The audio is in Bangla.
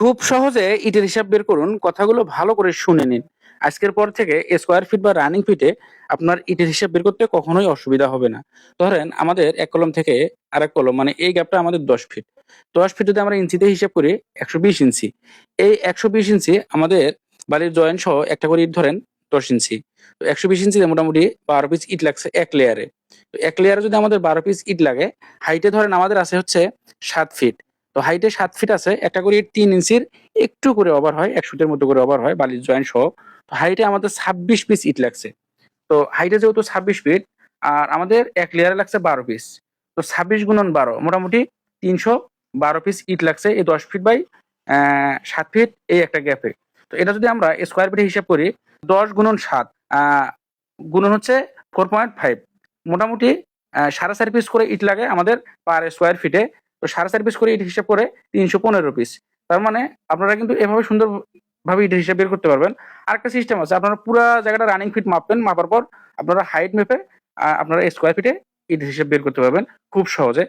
খুব সহজে ইটের হিসাব বের করুন, কথাগুলো ভালো করে শুনে নিন। আজকের পর থেকে স্কোয়ার ফিট বা রানিং ফিটে আপনার ইটের হিসাব বের করতে কখনোই অসুবিধা হবে না। ধরেন আমাদের এক কলম থেকে আরেক কলম মানে এই গ্যাপটা আমাদের 10 ফিট। 10 ফিট যদি আমরা ইঞ্চিতে হিসাব করি 120 ইঞ্চি। এই 120 ইঞ্চি আমাদের বাড়ির জয়েন্ট সহ একটা করে ইট ধরেন 10 ইঞ্চি। তো 120 ইঞ্চিতে মোটামুটি 12 পিস ইট লাগছে এক লেয়ারে। তো এক লেয়ারে যদি আমাদের 12 পিস ইট লাগে, হাইটে ধরেন আমাদের আছে হচ্ছে 7 ফিট। তো হাইটে 7 ফিট আছে, একটা করে ইট 3 ইঞ্চির একটু করে ওভার হয়, 1 ফিটের মতো করে ওভার হয় বালির জয়েন্ট সহ। তো হাইটে আমাদের 26 পিস ইট লাগছে। তো হাইটে যেহেতু 26 ফিট আর আমাদের এক লেয়ারে লাগছে 12 পিস। তো 26 গুণন 12 মোটামুটি 312 পিস ইট লাগছে এই 10 ফিট বাই 7 ফিট এই একটা গ্যাপে। তো এটা যদি আমরা স্কোয়ার ফিটে হিসাব করি, 10 গুণন 7 গুণন হচ্ছে 4.5, মোটামুটি 4.5 পিস করে ইট লাগে আমাদের পার স্কোয়ার ফিটে। তো 4.5 পিস করে ইট হিসাব করে 315 পিস। তার মানে আপনারা কিন্তু এভাবে সুন্দর ভাবে ইটের হিসাব বের করতে পারবেন। আরেকটা সিস্টেম আছে, আপনারা পুরা জায়গাটা রানিং ফিট মাপবেন, মাপার পর আপনারা হাইট মেপে আপনারা স্কোয়ার ফিটে ইটের হিসাব বের করতে পারবেন খুব সহজে।